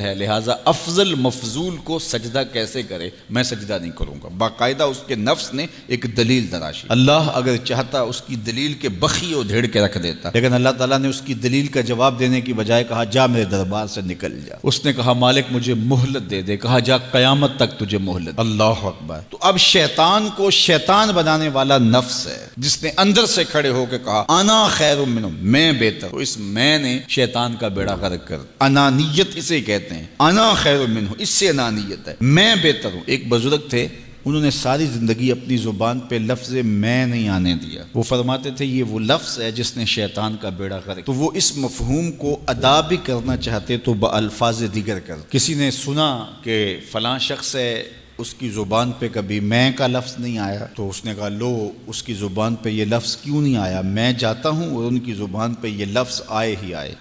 ہے، لہٰذا افضل مفضول کو سجدہ کیسے کرے؟ میں سجدہ نہیں کروں گا۔ باقاعدہ اس کے نفس نے ایک دلیل تراشی۔ اللہ اگر چاہتا اس کی دلیل کے بخی و دھیڑ کے رکھ دیتا، لیکن اللہ تعالیٰ نے اس کی دلیل کا جواب دینے کی بجائے کہا جا میرے دربار سے نکل جا۔ اس نے کہا مالک مجھے مہلت دے دے، کہا جا قیامت تک تجھے مہلت۔ اللہ اکبر۔ تو اب شیطان کو شیطان بنانے والا نفس ہے جس نے اندر سے کھڑے ہو کے کہا انا خیر منہ، میں بہتر ہوں۔ اس میں نے شیطان کا بیڑا غرق کر، انانیت اسے کہتے ہیں، انا خیر منہ، اس سے انانیت ہے، میں بہتر ہوں۔ ایک بزرگ تھے، انہوں نے ساری زندگی اپنی زبان پہ لفظ میں نہیں آنے دیا۔ وہ فرماتے تھے یہ وہ لفظ ہے جس نے شیطان کا بیڑا غرق۔ تو وہ اس مفہوم کو ادا بھی کرنا چاہتے تو بالفاظ دیگر کر۔ کسی نے سنا کہ فلاں شخص ہے، اس کی زبان پہ کبھی میں کا لفظ نہیں آیا، تو اس نے کہا لو اس کی زبان پہ یہ لفظ کیوں نہیں آیا؟ میں جاتا ہوں اور ان کی زبان پہ یہ لفظ آئے ہی آئے۔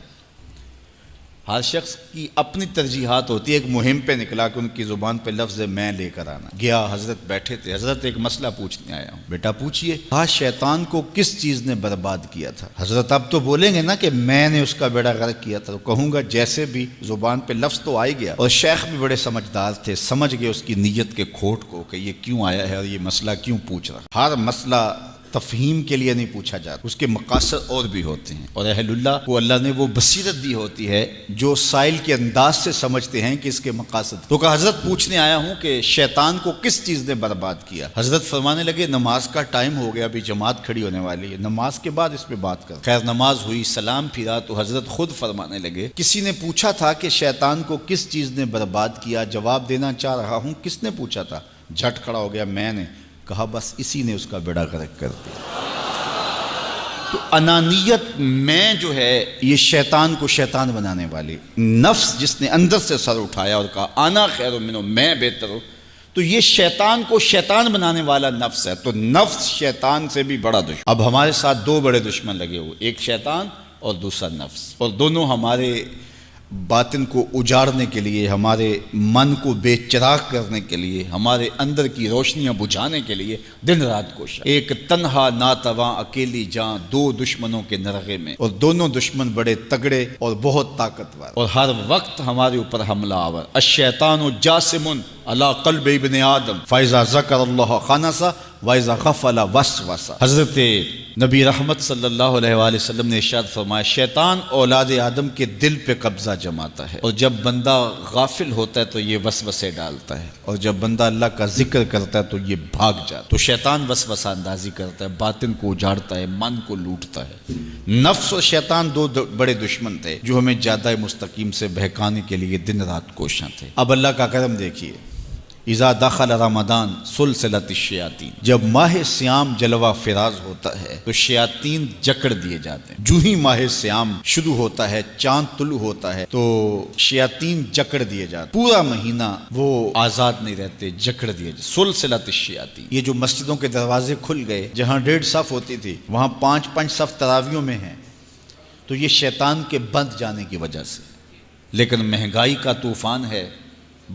ہر شخص کی اپنی ترجیحات ہوتی ہے۔ ایک مہم پہ نکلا کہ ان کی زبان پہ لفظ میں لے کر آنا۔ گیا، حضرت بیٹھے تھے، حضرت ایک مسئلہ پوچھنے آیا ہوں۔ بیٹا پوچھئے۔ کہا شیطان کو کس چیز نے برباد کیا تھا؟ حضرت اب تو بولیں گے نا کہ میں نے اس کا بیڑا غرق کیا تھا، تو کہوں گا جیسے بھی زبان پہ لفظ تو آئی گیا، اور شیخ بھی بڑے سمجھدار تھے، سمجھ گئے اس کی نیت کے کھوٹ کو کہ یہ کیوں آیا ہے اور یہ مسئلہ کیوں پوچھ رہا۔ ہر مسئلہ تفہیم کے لیے نہیں پوچھا جاتا، اس کے مقاصد اور بھی ہوتے ہیں، اور اہل اللہ کو اللہ نے وہ بصیرت دی ہوتی ہے جو سائل کے انداز سے سمجھتے ہیں کہ اس کے مقاصد۔ تو کہا حضرت پوچھنے آیا ہوں کہ شیطان کو کس چیز نے برباد کیا؟ حضرت فرمانے لگے نماز کا ٹائم ہو گیا، ابھی جماعت کھڑی ہونے والی ہے، نماز کے بعد اس پہ بات کر۔ خیر نماز ہوئی، سلام پھرا تو حضرت خود فرمانے لگے کسی نے پوچھا تھا کہ شیطان کو کس چیز نے برباد کیا؟ جواب دینا چاہ رہا ہوں کس نے پوچھا تھا؟ جھٹ کھڑا ہو گیا میں نے۔ کہا بس اسی نے اس کا بیڑا غرق کر دیا۔ تو انانیت میں جو ہے یہ شیطان کو شیطان بنانے والی نفس جس نے اندر سے سر اٹھایا اور کہا انا خیر منہ، میں بہتر ہوں، تو یہ شیطان کو شیطان بنانے والا نفس ہے۔ تو نفس شیطان سے بھی بڑا دشمن۔ اب ہمارے ساتھ دو بڑے دشمن لگے ہوئے، ایک شیطان اور دوسرا نفس، اور دونوں ہمارے باطن کو اجاڑنے کے لیے، ہمارے من کو بے چراغ کرنے کے لیے، ہمارے اندر کی روشنیاں بجھانے کے لیے دن رات کوشش۔ ایک تنہا ناتواں اکیلی جاں، دو دشمنوں کے نرغے میں، اور دونوں دشمن بڑے تگڑے اور بہت طاقتور، اور ہر وقت ہمارے اوپر حملہ آور۔ الشیطان جاسم علی قلب ابن آدم فاذا ذکر اللہ خنس واذا غفل وسوس۔ حضرت نبی رحمت صلی اللہ علیہ وآلہ وسلم نے ارشاد فرمایا شیطان اولاد آدم کے دل پہ قبضہ جماتا ہے، اور جب بندہ غافل ہوتا ہے تو یہ وسوسے ڈالتا ہے، اور جب بندہ اللہ کا ذکر کرتا ہے تو یہ بھاگ جاتا ہے۔ تو شیطان وسوسہ اندازی کرتا ہے، باطن کو اجاڑتا ہے، من کو لوٹتا ہے۔ نفس اور شیطان دو بڑے دشمن تھے جو ہمیں جادہ مستقیم سے بہکانے کے لیے دن رات کوشاں تھے۔ اب اللہ کا کرم دیکھیے، اذا دخل رمضان سلسلۃ الشیاطین، جب ماہ سیام جلوہ فراز ہوتا ہے تو شیاطین جکڑ دیے جاتے ہیں۔ جو ہی ماہ سیام شروع ہوتا ہے، چاند طلوع ہوتا ہے تو شیاطین جکڑ دیے جاتے ہیں۔ پورا مہینہ وہ آزاد نہیں رہتے، جکڑ دیے جاتے۔ سلسلۃ الشیاطین، یہ جو مسجدوں کے دروازے کھل گئے، جہاں 1.5 صف ہوتی تھی وہاں 5 صف تراویوں میں ہیں، تو یہ شیطان کے بند جانے کی وجہ سے۔ لیکن مہنگائی کا طوفان ہے،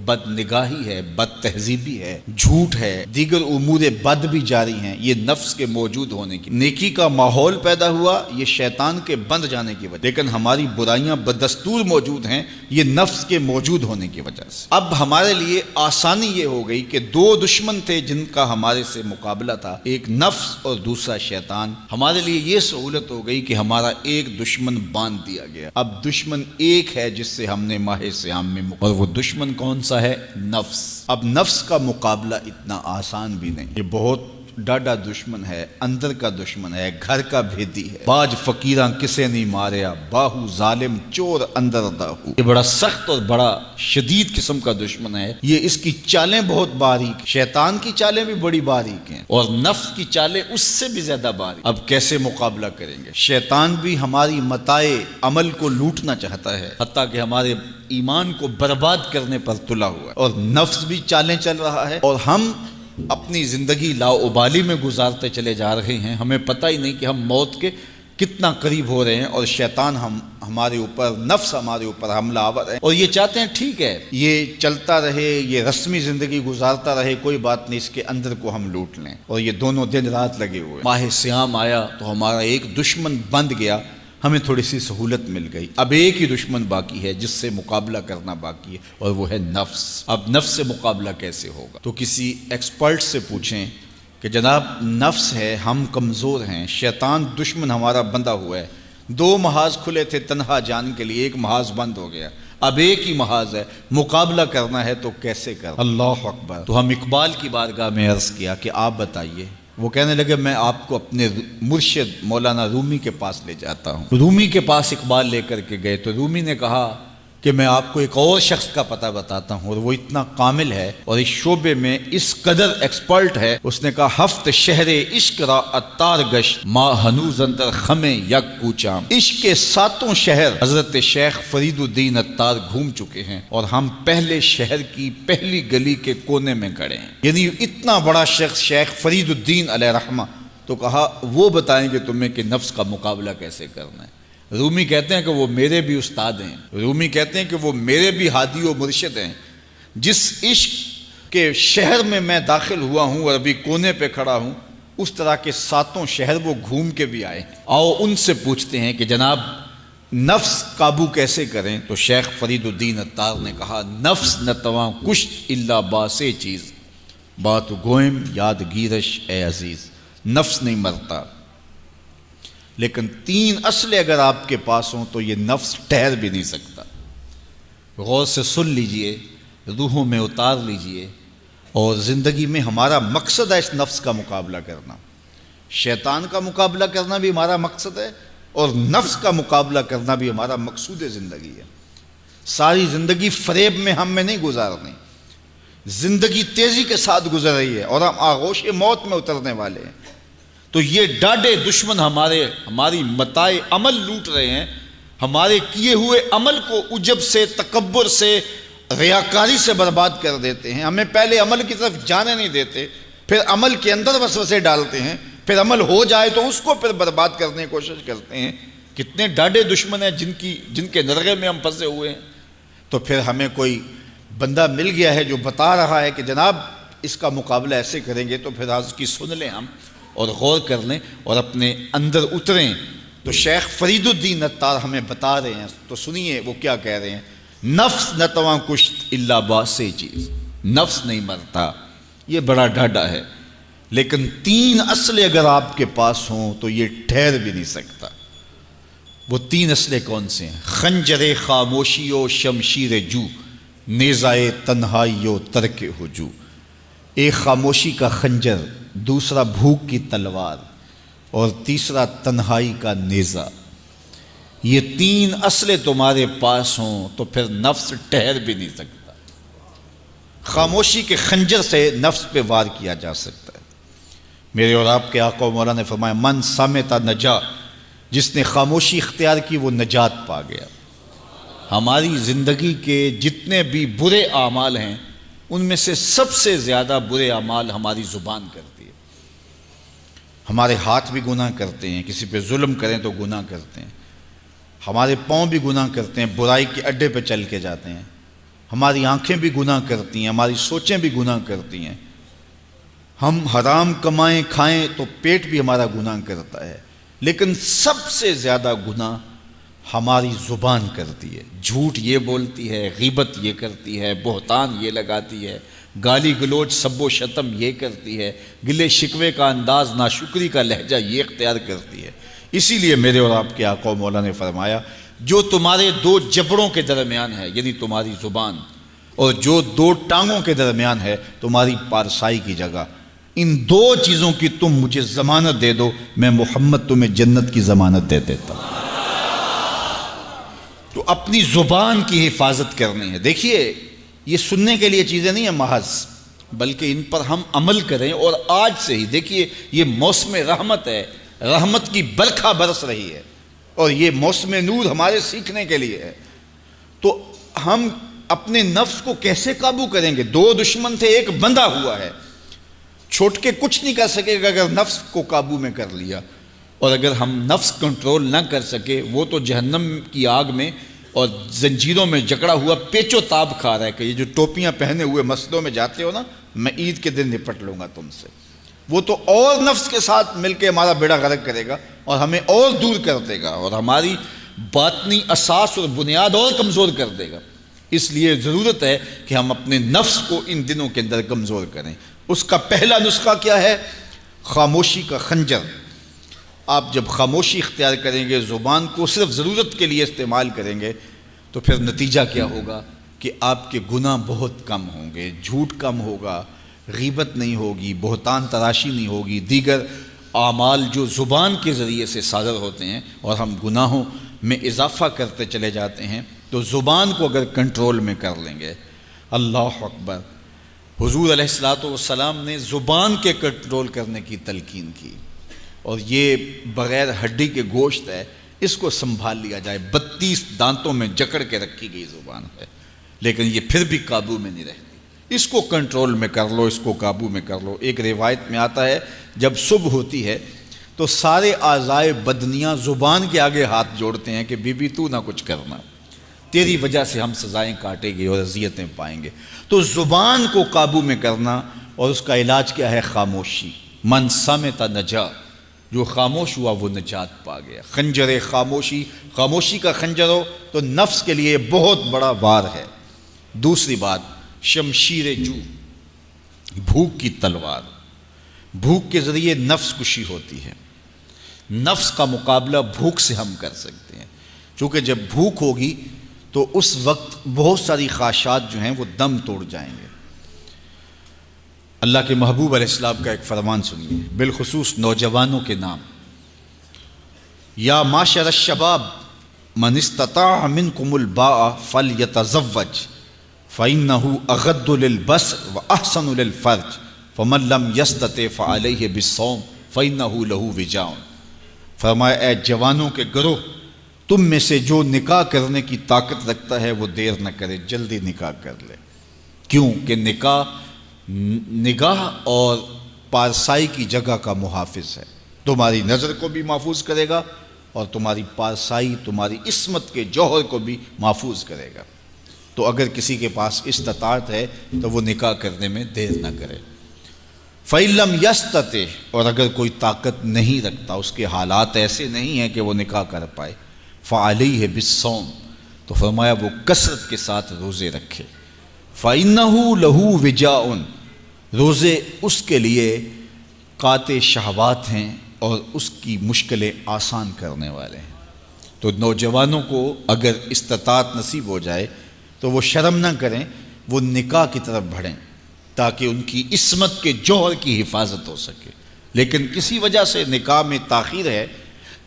بد نگاہی ہے، بد تہذیبی ہے، جھوٹ ہے، دیگر امور بد بھی جاری ہیں، یہ نفس کے موجود ہونے کی۔ نیکی کا ماحول پیدا ہوا یہ شیطان کے بند جانے کی وجہ، لیکن ہماری برائیاں بدستور موجود ہیں یہ نفس کے موجود ہونے کی وجہ سے۔ اب ہمارے لیے آسانی یہ ہو گئی کہ دو دشمن تھے جن کا ہمارے سے مقابلہ تھا، ایک نفس اور دوسرا شیطان۔ ہمارے لیے یہ سہولت ہو گئی کہ ہمارا ایک دشمن باندھ دیا گیا۔ اب دشمن ایک ہے جس سے ہم نے ماہ سیام میں، اور وہ دشمن کون سا ہے؟ نفس۔ اب نفس کا مقابلہ اتنا آسان بھی نہیں، یہ بہت ڈاڈا دشمن ہے، اندر کا دشمن ہے، گھر کا بھیدی ہے۔ باج فقیراں کسے نہیں ماریا، باہو ظالم چور اندر داہو۔ یہ بڑا سخت اور بڑا شدید قسم کا دشمن ہے، یہ اس کی چالیں بہت باریک، شیطان کی چالیں بھی بڑی باریک ہیں اور نفس کی چالیں اس سے بھی زیادہ باریک۔ اب کیسے مقابلہ کریں گے؟ شیطان بھی ہماری متاع عمل کو لوٹنا چاہتا ہے، حتیٰ کہ ہمارے ایمان کو برباد کرنے پر تلا ہوا ہے، اور نفس بھی چالیں چل رہا ہے، اور ہم اپنی زندگی لاؤبالی میں گزارتے چلے جا رہے ہیں۔ ہمیں پتہ ہی نہیں کہ ہم موت کے کتنا قریب ہو رہے ہیں، اور شیطان ہمارے اوپر، نفس ہمارے اوپر حملہ آور ہے، اور یہ چاہتے ہیں ٹھیک ہے یہ چلتا رہے، یہ رسمی زندگی گزارتا رہے، کوئی بات نہیں، اس کے اندر کو ہم لوٹ لیں، اور یہ دونوں دن رات لگے ہوئے۔ ماہ سیام آیا تو ہمارا ایک دشمن بند گیا، ہمیں تھوڑی سی سہولت مل گئی، اب ایک ہی دشمن باقی ہے جس سے مقابلہ کرنا باقی ہے، اور وہ ہے نفس۔ اب نفس سے مقابلہ کیسے ہوگا؟ تو کسی ایکسپرٹ سے پوچھیں کہ جناب نفس ہے، ہم کمزور ہیں، شیطان دشمن ہمارا بندہ ہوا ہے، 2 محاذ کھلے تھے تنہا جان کے لیے، ایک محاذ بند ہو گیا، اب ایک ہی محاذ ہے، مقابلہ کرنا ہے تو کیسے کرنا؟ اللہ اکبر۔ تو ہم اقبال کی بارگاہ میں عرض کیا کہ آپ بتائیے۔ وہ کہنے لگے میں آپ کو اپنے مرشد مولانا رومی کے پاس لے جاتا ہوں۔ رومی کے پاس اقبال لے کر کے گئے تو رومی نے کہا کہ میں آپ کو ایک اور شخص کا پتہ بتاتا ہوں، اور وہ اتنا کامل ہے اور اس شعبے میں اس قدر ایکسپرٹ ہے۔ اس نے کہا ہفت شہر عشق را اتار گشت ما ہنوز اندر خم یک کوچام۔ عشق کے 7 شہر حضرت شیخ فرید الدین اتار گھوم چکے ہیں، اور ہم پہلے شہر کی پہلی گلی کے کونے میں کھڑے ہیں۔ یعنی اتنا بڑا شخص شیخ فرید الدین علیہ رحمہ، تو کہا وہ بتائیں گے تمہیں کہ نفس کا مقابلہ کیسے کرنا ہے۔ رومی کہتے ہیں کہ وہ میرے بھی استاد ہیں، رومی کہتے ہیں کہ وہ میرے بھی ہادی و مرشد ہیں۔ جس عشق کے شہر میں میں داخل ہوا ہوں اور ابھی کونے پہ کھڑا ہوں، اس طرح کے 7 شہر وہ گھوم کے بھی آئے ہیں۔ آؤ ان سے پوچھتے ہیں کہ جناب نفس قابو کیسے کریں؟ تو شیخ فرید الدین اتار نے کہا نفس نتواں کشت الا باسے چیز بات گوئم یاد گیرش اے عزیز۔ نفس نہیں مرتا، لیکن 3 اسلحے اگر آپ کے پاس ہوں تو یہ نفس ٹھہر بھی نہیں سکتا۔ غور سے سن لیجئے، روحوں میں اتار لیجئے، اور زندگی میں ہمارا مقصد ہے اس نفس کا مقابلہ کرنا۔ شیطان کا مقابلہ کرنا بھی ہمارا مقصد ہے، اور نفس کا مقابلہ کرنا بھی ہمارا مقصود زندگی ہے۔ ساری زندگی فریب میں ہم میں نہیں گزارنی، زندگی تیزی کے ساتھ گزر رہی ہے اور ہم آغوش موت میں اترنے والے ہیں۔ تو یہ ڈاڈے دشمن ہماری متاع عمل لوٹ رہے ہیں، ہمارے کیے ہوئے عمل کو عجب سے، تکبر سے، ریاکاری سے برباد کر دیتے ہیں۔ ہمیں پہلے عمل کی طرف جانے نہیں دیتے، پھر عمل کے اندر وسوسے ڈالتے ہیں، پھر عمل ہو جائے تو اس کو پھر برباد کرنے کی کوشش کرتے ہیں۔ کتنے ڈاڈے دشمن ہیں جن کے نرغے میں ہم پھنسے ہوئے ہیں۔ تو پھر ہمیں کوئی بندہ مل گیا ہے جو بتا رہا ہے کہ جناب اس کا مقابلہ ایسے کریں گے، تو پھر آج کی سن لیں ہم اور غور کر لیں اور اپنے اندر اتریں۔ تو شیخ فرید الدین اتار ہمیں بتا رہے ہیں، تو سنیے وہ کیا کہہ رہے ہیں۔ نفس نتواں کشت الا باسے چیز، نفس نہیں مرتا، یہ بڑا ڈاڈا ہے، لیکن 3 اسلحے اگر آپ کے پاس ہوں تو یہ ٹھہر بھی نہیں سکتا۔ وہ 3 اسلحے کون سے ہیں؟ خنجر خاموشی و شمشیر جو، نیزائے تنہائی و ترک ہجو۔ ایک خاموشی کا خنجر، دوسرا بھوک کی تلوار، اور تیسرا تنہائی کا نیزہ۔ یہ 3 اسلحے تمہارے پاس ہوں تو پھر نفس ٹھہر بھی نہیں سکتا۔ خاموشی کے خنجر سے نفس پہ وار کیا جا سکتا ہے۔ میرے اور آپ کے آقا و مولا نے فرمایا من سامتا نجا، جس نے خاموشی اختیار کی وہ نجات پا گیا۔ ہماری زندگی کے جتنے بھی برے اعمال ہیں ان میں سے سب سے زیادہ برے اعمال ہماری زبان کرتی ہے۔ ہمارے ہاتھ بھی گناہ کرتے ہیں، کسی پہ ظلم کریں تو گناہ کرتے ہیں، ہمارے پاؤں بھی گناہ کرتے ہیں، برائی کے اڈے پہ چل کے جاتے ہیں، ہماری آنکھیں بھی گناہ کرتی ہیں، ہماری سوچیں بھی گناہ کرتی ہیں، ہم حرام کمائیں کھائیں تو پیٹ بھی ہمارا گناہ کرتا ہے، لیکن سب سے زیادہ گناہ ہماری زبان کرتی ہے۔ جھوٹ یہ بولتی ہے، غیبت یہ کرتی ہے، بہتان یہ لگاتی ہے، گالی گلوچ سب و شتم یہ کرتی ہے، گلے شکوے کا انداز، ناشکری کا لہجہ یہ اختیار کرتی ہے۔ اسی لیے میرے اور آپ کے آقا و مولا نے فرمایا جو تمہارے 2 جبڑوں کے درمیان ہے، یعنی تمہاری زبان، اور جو 2 ٹانگوں کے درمیان ہے، تمہاری پارسائی کی جگہ، ان 2 چیزوں کی تم مجھے ضمانت دے دو، میں محمد تمہیں جنت کی ضمانت دے دیتا ہوں۔ تو اپنی زبان کی حفاظت کرنی ہے۔ دیکھیے یہ سننے کے لیے چیزیں نہیں ہیں محض، بلکہ ان پر ہم عمل کریں، اور آج سے ہی دیکھیے یہ موسم رحمت ہے، رحمت کی برکھا برس رہی ہے، اور یہ موسم نور ہمارے سیکھنے کے لیے ہے۔ تو ہم اپنے نفس کو کیسے قابو کریں گے؟ 2 دشمن تھے، ایک بندھا ہوا ہے، چھوٹ کے کچھ نہیں کر سکے گا اگر نفس کو قابو میں کر لیا، اور اگر ہم نفس کنٹرول نہ کر سکے وہ تو جہنم کی آگ میں اور زنجیروں میں جکڑا ہوا پیچ و تاب کھا رہا ہے کہ یہ جو ٹوپیاں پہنے ہوئے مسجدوں میں جاتے ہو نا، میں عید کے دن نپٹ لوں گا تم سے، وہ تو اور نفس کے ساتھ مل کے ہمارا بیڑا غرق کرے گا، اور ہمیں اور دور کر دے گا اور ہماری باطنی اساس اور بنیاد اور کمزور کر دے گا۔ اس لیے ضرورت ہے کہ ہم اپنے نفس کو ان دنوں کے اندر کمزور کریں۔ اس کا پہلا نسخہ کیا ہے؟ خاموشی کا خنجر۔ آپ جب خاموشی اختیار کریں گے، زبان کو صرف ضرورت کے لیے استعمال کریں گے، تو پھر نتیجہ کیا ہوگا کہ آپ کے گناہ بہت کم ہوں گے، جھوٹ کم ہوگا، غیبت نہیں ہوگی، بہتان تراشی نہیں ہوگی، دیگر اعمال جو زبان کے ذریعے سے صادر ہوتے ہیں اور ہم گناہوں میں اضافہ کرتے چلے جاتے ہیں، تو زبان کو اگر کنٹرول میں کر لیں گے، اللہ اکبر، حضور علیہ الصلوۃ والسلام نے زبان کے کنٹرول کرنے کی تلقین کی، اور یہ بغیر ہڈی کے گوشت ہے، اس کو سنبھال لیا جائے، 32 دانتوں میں جکڑ کے رکھی گئی زبان ہے، لیکن یہ پھر بھی قابو میں نہیں رہتی۔ اس کو کنٹرول میں کر لو، اس کو قابو میں کر لو۔ ایک روایت میں آتا ہے جب صبح ہوتی ہے تو سارے اعضائے بدنیاں زبان کے آگے ہاتھ جوڑتے ہیں کہ بی بی تو نہ کچھ کرنا، تیری وجہ سے ہم سزائیں کاٹیں گے اور اذیتیں پائیں گے۔ تو زبان کو قابو میں کرنا، اور اس کا علاج کیا ہے؟ خاموشی۔ من صمت نجا، جو خاموش ہوا وہ نجات پا گیا۔ خنجر خاموشی، خاموشی کا خنجر ہو تو نفس کے لیے بہت بڑا وار ہے۔ دوسری بات، شمشیر جو، بھوک کی تلوار۔ بھوک کے ذریعے نفس کشی ہوتی ہے۔ نفس کا مقابلہ بھوک سے ہم کر سکتے ہیں، چونکہ جب بھوک ہوگی تو اس وقت بہت ساری خواہشات جو ہیں وہ دم توڑ جائیں گے۔ اللہ کے محبوب علیہ السلام کا ایک فرمان سنیے، بالخصوص نوجوانوں کے نام۔ یا معاشر الشباب من استطاع منکم الباء فلیتزوج فإنه اغض للبصر واحسن للفرج فمن لم یستطع فعلیہ بالصوم فإنه له وجاء۔ فرمایا اے جوانوں کے گروہ، تم میں سے جو نکاح کرنے کی طاقت رکھتا ہے وہ دیر نہ کرے، جلدی نکاح کر لے۔ کیوں کہ نگاہ اور پارسائی کی جگہ کا محافظ ہے، تمہاری نظر کو بھی محفوظ کرے گا اور تمہاری پارسائی، تمہاری عصمت کے جوہر کو بھی محفوظ کرے گا۔ تو اگر کسی کے پاس استطاعت ہے تو وہ نکاح کرنے میں دیر نہ کرے۔ فَإِن لَمْ يَسْتَطِعْ، اور اگر کوئی طاقت نہیں رکھتا، اس کے حالات ایسے نہیں ہیں کہ وہ نکاح کر پائے، فَعَلَيْهِ بِالصَّوْمِ، تو فرمایا وہ کثرت کے ساتھ روزے رکھے۔ فَإِنَّهُ لَهُ وِجَاءٌ، روزے اس کے لیے قاطع شہوات ہیں اور اس کی مشکلیں آسان کرنے والے ہیں۔ تو نوجوانوں کو اگر استطاعت نصیب ہو جائے تو وہ شرم نہ کریں، وہ نکاح کی طرف بڑھیں تاکہ ان کی عصمت کے جوہر کی حفاظت ہو سکے۔ لیکن کسی وجہ سے نکاح میں تاخیر ہے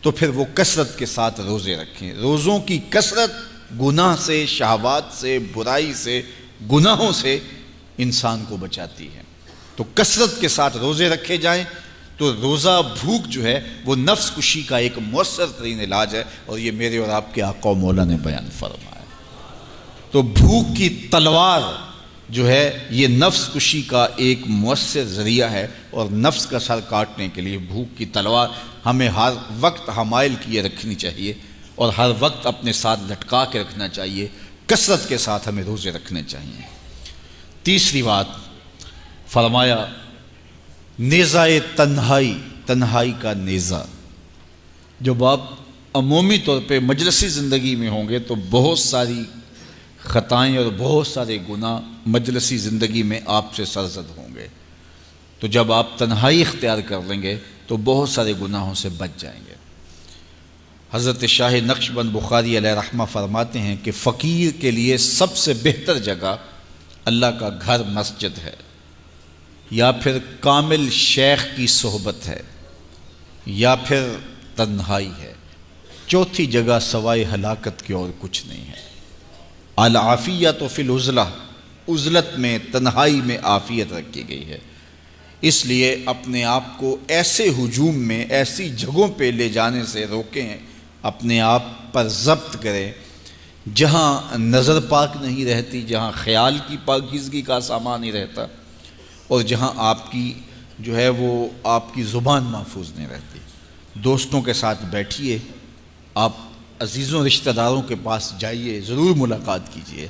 تو پھر وہ کثرت کے ساتھ روزے رکھیں۔ روزوں کی کثرت گناہ سے، شہوات سے، برائی سے، گناہوں سے انسان کو بچاتی ہے۔ تو کثرت کے ساتھ روزے رکھے جائیں تو روزہ بھوک جو ہے وہ نفس کشی کا ایک مؤثر ترین علاج ہے، اور یہ میرے اور آپ کے آقا و مولا نے بیان فرمایا۔ تو بھوک کی تلوار جو ہے یہ نفس کشی کا ایک مؤثر ذریعہ ہے، اور نفس کا سر کاٹنے کے لیے بھوک کی تلوار ہمیں ہر وقت حمائل کیے رکھنی چاہیے اور ہر وقت اپنے ساتھ لٹکا کے رکھنا چاہیے، کثرت کے ساتھ ہمیں روزے رکھنے چاہیے۔ تیسری بات فرمایا نیزہ تنہائی، تنہائی کا نیزہ۔ جب آپ عمومی طور پہ مجلسی زندگی میں ہوں گے تو بہت ساری خطائیں اور بہت سارے گناہ مجلسی زندگی میں آپ سے سرزد ہوں گے، تو جب آپ تنہائی اختیار کر لیں گے تو بہت سارے گناہوں سے بچ جائیں گے۔ حضرت شاہ نقشبند بخاری علیہ رحمہ فرماتے ہیں کہ فقیر کے لیے سب سے بہتر جگہ اللہ کا گھر مسجد ہے، یا پھر کامل شیخ کی صحبت ہے، یا پھر تنہائی ہے۔ چوتھی جگہ سوائے ہلاکت کی اور کچھ نہیں ہے۔ العافیۃ فی العزلہ، عزلت میں، تنہائی میں عافیت رکھی گئی ہے۔ اس لیے اپنے آپ کو ایسے ہجوم میں، ایسی جگہوں پہ لے جانے سے روکیں، اپنے آپ پر ضبط کریں جہاں نظر پاک نہیں رہتی، جہاں خیال کی پاکیزگی کا سامان نہیں رہتا، اور جہاں آپ کی جو ہے وہ آپ کی زبان محفوظ نہیں رہتی۔ دوستوں کے ساتھ بیٹھیے، آپ عزیزوں رشتہ داروں کے پاس جائیے، ضرور ملاقات کیجیے،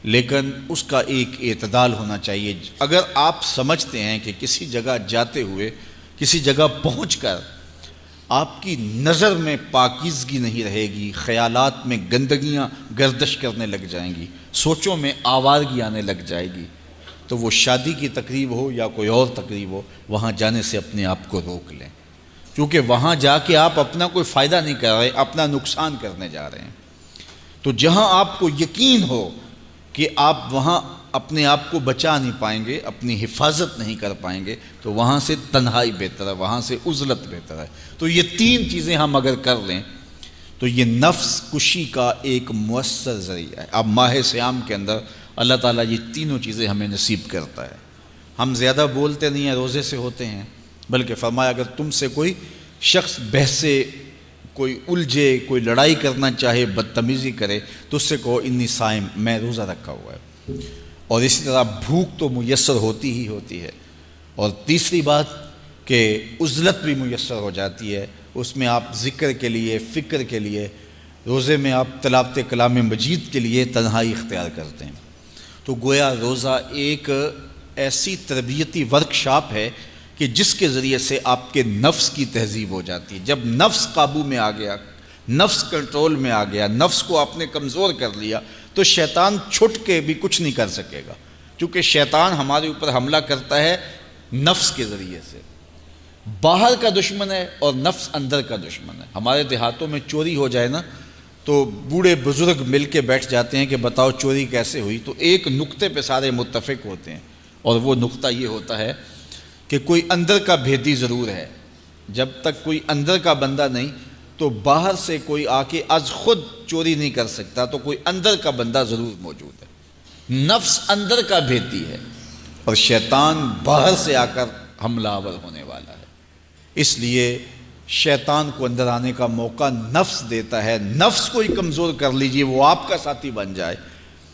لیکن اس کا ایک اعتدال ہونا چاہیے۔ اگر آپ سمجھتے ہیں کہ کسی جگہ جاتے ہوئے، کسی جگہ پہنچ کر آپ کی نظر میں پاکیزگی نہیں رہے گی، خیالات میں گندگیاں گردش کرنے لگ جائیں گی، سوچوں میں آوارگی آنے لگ جائے گی، تو وہ شادی کی تقریب ہو یا کوئی اور تقریب ہو، وہاں جانے سے اپنے آپ کو روک لیں، کیونکہ وہاں جا کے آپ اپنا کوئی فائدہ نہیں کر رہے، اپنا نقصان کرنے جا رہے ہیں۔ تو جہاں آپ کو یقین ہو کہ آپ وہاں اپنے آپ کو بچا نہیں پائیں گے، اپنی حفاظت نہیں کر پائیں گے، تو وہاں سے تنہائی بہتر ہے، وہاں سے عزلت بہتر ہے۔ تو یہ تین چیزیں ہم اگر کر لیں تو یہ نفس کشی کا ایک مؤثر ذریعہ ہے۔ اب ماہ صیام کے اندر اللہ تعالیٰ یہ تینوں چیزیں ہمیں نصیب کرتا ہے۔ ہم زیادہ بولتے نہیں ہیں، روزے سے ہوتے ہیں، بلکہ فرمایا اگر تم سے کوئی شخص بحثے، کوئی الجھے، کوئی لڑائی کرنا چاہے، بدتمیزی کرے، تو اس سے کہو انی صائم، میں روزہ رکھا ہوا ہے۔ اور اسی طرح بھوک تو میسر ہوتی ہی ہوتی ہے، اور تیسری بات کہ عزلت بھی میسر ہو جاتی ہے، اس میں آپ ذکر کے لیے، فکر کے لیے، روزے میں آپ تلاوت کلام مجید کے لیے تنہائی اختیار کرتے ہیں۔ تو گویا روزہ ایک ایسی تربیتی ورکشاپ ہے کہ جس کے ذریعے سے آپ کے نفس کی تہذیب ہو جاتی ہے۔ جب نفس قابو میں آ گیا، نفس کنٹرول میں آ گیا، نفس کو آپ نے کمزور کر لیا، تو شیطان چھٹ کے بھی کچھ نہیں کر سکے گا، کیونکہ شیطان ہمارے اوپر حملہ کرتا ہے نفس کے ذریعے سے۔ باہر کا دشمن ہے اور نفس اندر کا دشمن ہے۔ ہمارے دیہاتوں میں چوری ہو جائے نا تو بوڑھے بزرگ مل کے بیٹھ جاتے ہیں کہ بتاؤ چوری کیسے ہوئی، تو ایک نقطے پہ سارے متفق ہوتے ہیں، اور وہ نقطہ یہ ہوتا ہے کہ کوئی اندر کا بھیدی ضرور ہے۔ جب تک کوئی اندر کا بندہ نہیں تو باہر سے کوئی آ کے از خود چوری نہیں کر سکتا، تو کوئی اندر کا بندہ ضرور موجود ہے۔ نفس اندر کا بھیدی ہے اور شیطان باہر سے آ کر حملہ آور ہونے والا ہے۔ اس لیے شیطان کو اندر آنے کا موقع نفس دیتا ہے۔ نفس کو ہی کمزور کر لیجئے، وہ آپ کا ساتھی بن جائے،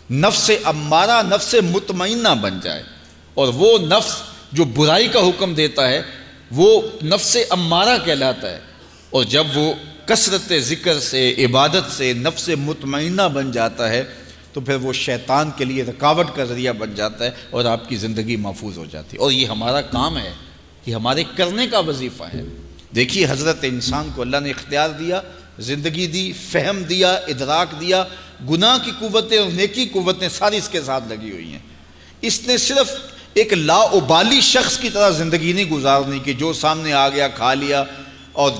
نفس امارہ، نفس مطمئنہ بن جائے، اور وہ نفس جو برائی کا حکم دیتا ہے وہ نفس امارہ کہلاتا ہے، اور جب وہ کثرت ذکر سے، عبادت سے نفس مطمئنہ بن جاتا ہے تو پھر وہ شیطان کے لیے رکاوٹ کا ذریعہ بن جاتا ہے اور آپ کی زندگی محفوظ ہو جاتی ہے۔ اور یہ ہمارا کام ہے، یہ ہمارے کرنے کا وظیفہ ہے۔ دیکھیے حضرت انسان کو اللہ نے اختیار دیا، زندگی دی، فہم دیا، ادراک دیا، گناہ کی قوتیں اور نیکی قوتیں ساری اس کے ساتھ لگی ہوئی ہیں۔ اس نے صرف ایک لا ابالی شخص کی طرح زندگی نہیں گزارنی کہ جو سامنے آ گیا کھا لیا اور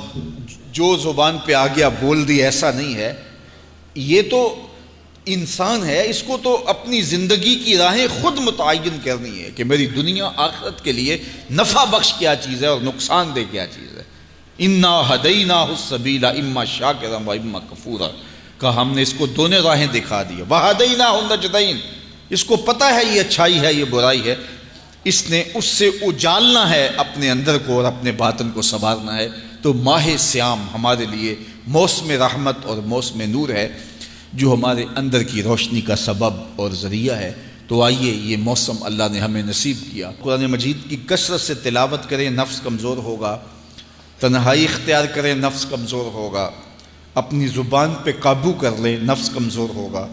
جو زبان پہ آ گیا بول دی، ایسا نہیں ہے۔ یہ تو انسان ہے، اس کو تو اپنی زندگی کی راہیں خود متعین کرنی ہے کہ میری دنیا آخرت کے لیے نفع بخش کیا چیز ہے اور نقصان دہ کیا چیز ہے۔ انا ہدیناہ السبیل اما شاکرا و اما کفورا، کہ ہم نے اس کو دونوں راہیں دکھا دی، وہدیناہ النجدین، اس کو پتہ ہے یہ اچھائی ہے، یہ برائی ہے، اس نے اس سے اجالنا ہے اپنے اندر کو اور اپنے باطن کو سنوارنا ہے۔ تو ماہ صیام ہمارے لیے موسم رحمت اور موسم نور ہے، جو ہمارے اندر کی روشنی کا سبب اور ذریعہ ہے۔ تو آئیے یہ موسم اللہ نے ہمیں نصیب کیا، قرآن مجید کی کثرت سے تلاوت کریں، نفس کمزور ہوگا، تنہائی اختیار کریں، نفس کمزور ہوگا، اپنی زبان پہ قابو کر لیں، نفس کمزور ہوگا،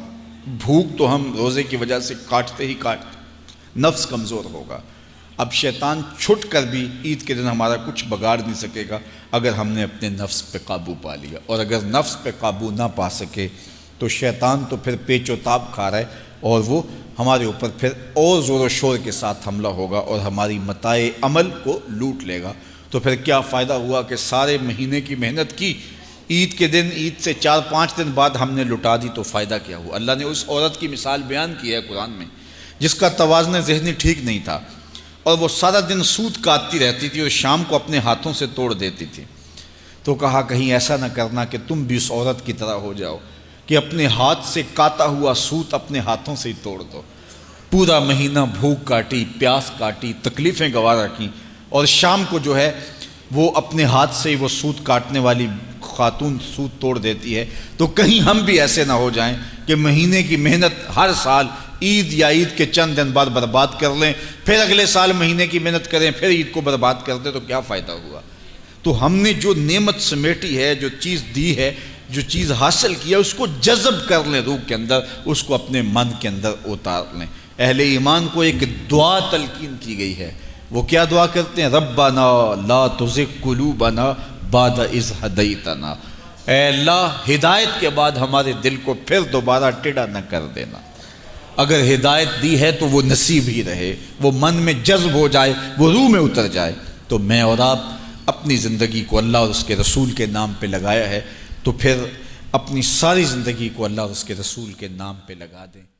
بھوک تو ہم روزے کی وجہ سے کاٹتے ہی کاٹتے، نفس کمزور ہوگا۔ اب شیطان چھٹ کر بھی عید کے دن ہمارا کچھ بگاڑ نہیں سکے گا اگر ہم نے اپنے نفس پہ قابو پا لیا، اور اگر نفس پہ قابو نہ پا سکے تو شیطان تو پھر پیچ و تاب کھا رہا ہے، اور وہ ہمارے اوپر پھر اور زور و شور کے ساتھ حملہ ہوگا اور ہماری متاع عمل کو لوٹ لے گا۔ تو پھر کیا فائدہ ہوا کہ سارے مہینے کی محنت کی، عید کے دن، عید سے 4-5 دن بعد ہم نے لٹا دی، تو فائدہ کیا ہوا؟ اللہ نے اس عورت کی مثال بیان کی ہے قرآن میں جس کا توازن ذہنی ٹھیک نہیں تھا، اور وہ سارا دن سود کاٹتی رہتی تھی اور شام کو اپنے ہاتھوں سے توڑ دیتی تھی۔ تو کہا کہیں ایسا نہ کرنا کہ تم بھی اس عورت کی طرح ہو جاؤ کہ اپنے ہاتھ سے کاتا ہوا سوت اپنے ہاتھوں سے ہی توڑ دو۔ پورا مہینہ بھوک کاٹی، پیاس کاٹی، تکلیفیں گوارا کیں، اور شام کو جو ہے وہ اپنے ہاتھ سے ہی وہ سوت کاٹنے والی خاتون سوت توڑ دیتی ہے۔ تو کہیں ہم بھی ایسے نہ ہو جائیں کہ مہینے کی محنت ہر سال عید یا عید کے چند دن بعد برباد کر لیں، پھر اگلے سال مہینے کی محنت کریں، پھر عید کو برباد کر دیں، تو کیا فائدہ ہوا؟ تو ہم نے جو نعمت سمیٹی ہے، جو چیز دی ہے، جو چیز حاصل کیا، اس کو جذب کر لیں روح کے اندر، اس کو اپنے من کے اندر اتار لیں۔ اہل ایمان کو ایک دعا تلقین کی گئی ہے، وہ کیا دعا کرتے ہیں؟ ربنا لا تزغ قلوبنا بعد اذ ہدیتنا، اے اللہ ہدایت کے بعد ہمارے دل کو پھر دوبارہ ٹیڑھا نہ کر دینا۔ اگر ہدایت دی ہے تو وہ نصیب ہی رہے، وہ من میں جذب ہو جائے، وہ روح میں اتر جائے۔ تو میں اور آپ اپنی زندگی کو اللہ اور اس کے رسول کے نام پہ لگایا ہے، تو پھر اپنی ساری زندگی کو اللہ اور اس کے رسول کے نام پہ لگا دیں۔